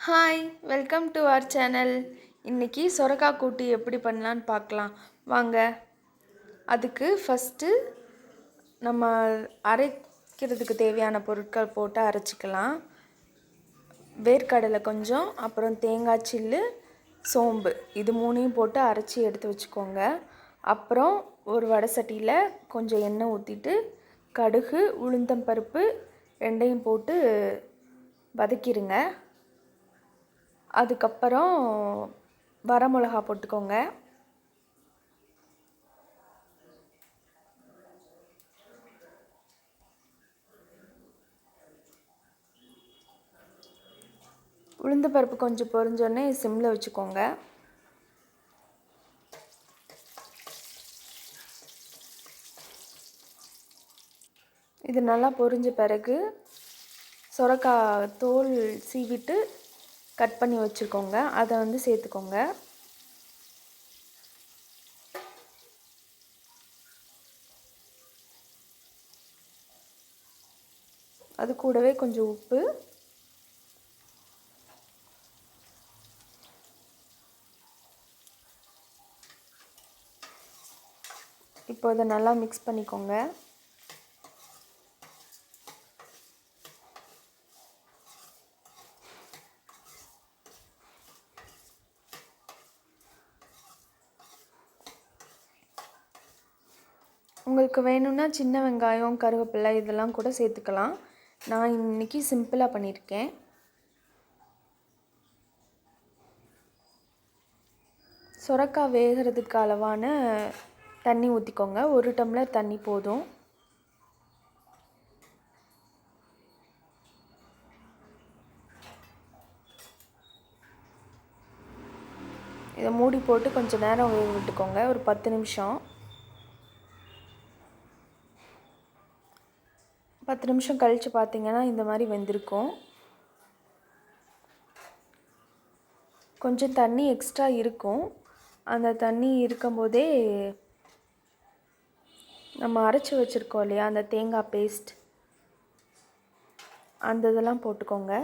Hi, welcome to our channel. இன்றைக்கி சொரக்காய் கூட்டு எப்படி பண்ணலான்னு பார்க்கலாம் வாங்க. அதுக்கு ஃபஸ்ட்டு நம்ம அரைக்கிறதுக்கு தேவையான பொருட்கள் போட்டு அரைச்சிக்கலாம். வேர்க்கடலை கொஞ்சம், அப்புறம் தேங்காய் சில்லு, சோம்பு, இது மூணையும் போட்டு அரைச்சி எடுத்து வச்சுக்கோங்க. அப்புறம் ஒரு வடை சட்டியில் கொஞ்சம் எண்ணெய் ஊற்றிட்டு கடுகு, உளுந்தம்பருப்பு ரெண்டையும் போட்டு வதக்கிடுங்க. அதுக்கப்புறம் வரமிளகா போட்டுக்கோங்க. உளுந்து பருப்பு கொஞ்சம் பொரிஞ்சோடனே சிம்மில் வச்சுக்கோங்க. இது நல்லா பொரிஞ்ச பிறகு சொரக்காய் தோல் சீவிட்டு கட் பண்ணி வச்சுக்கோங்க. அதை சேர்த்துக்கோங்க. அது கூடவே கொஞ்சம் உப்பு, இப்போ இதை நல்லா மிக்ஸ் பண்ணிக்கோங்க. உங்களுக்கு வேணும்னா சின்ன வெங்காயம், கருவேப்பிலை இதெல்லாம் கூட சேர்த்துக்கலாம். நான் இன்றைக்கி சிம்பிளாக பண்ணியிருக்கேன். சொரக்காய் வேகிறதுக்கு அளவான தண்ணி ஊற்றிக்கோங்க. 1 டம்ளர் தண்ணி போதும். இதை மூடி போட்டு கொஞ்சம் நேரம் வேக விட்டுக்கோங்க, ஒரு 10 நிமிஷம். 10 நிமிஷம் கழித்து பார்த்தீங்கன்னா இந்த மாதிரி வெந்திருக்கும். கொஞ்சம் தண்ணி எக்ஸ்ட்ரா இருக்கும். அந்த தண்ணி இருக்கும்போதே நம்ம அரைச்சி வச்சுருக்கோம் இல்லையா, அந்த தேங்காய் பேஸ்ட், அந்த இதெல்லாம் போட்டுக்கோங்க.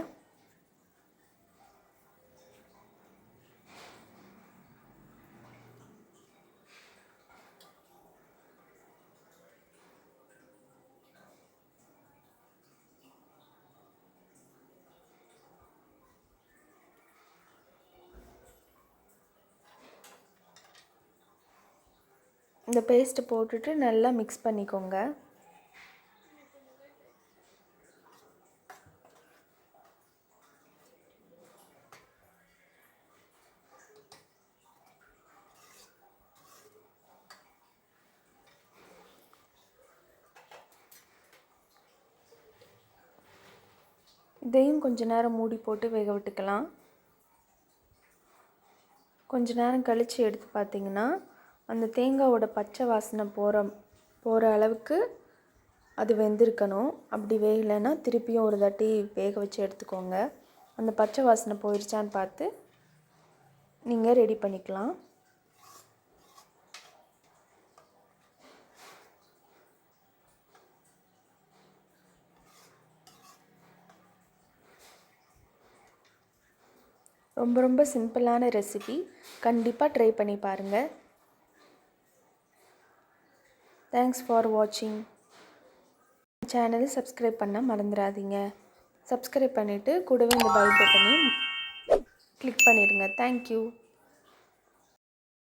இந்த பேஸ்ட்டு போட்டுட்டு நல்லா மிக்ஸ் பண்ணிக்கோங்க. இதையும் கொஞ்ச நேரம் மூடி போட்டு வேக விட்டுக்கலாம். கொஞ்ச நேரம் கழித்து எடுத்து பார்த்திங்கன்னா அந்த தேங்காயோட பச்சை வாசனை போகிற அளவுக்கு அது வெந்திருக்கணும். அப்படி வேகலைன்னா திருப்பியும் ஒரு தாட்டி வேக வச்சு எடுத்துக்கோங்க. அந்த பச்சை வாசனை போயிடுச்சான்னு பார்த்து நீங்கள் ரெடி பண்ணிக்கலாம். ரொம்ப ரொம்ப சிம்பிளான ரெசிபி, கண்டிப்பாக ட்ரை பண்ணி பாருங்கள். தேங்க்ஸ் ஃபார் வாட்சிங். சேனலை சப்ஸ்கிரைப் பண்ண மறந்துடாதீங்க. சப்ஸ்கிரைப் பண்ணிவிட்டு கூடவே இந்த பெல் பட்டனையும் கிளிக் பண்ணிடுங்க. தேங்க்யூ.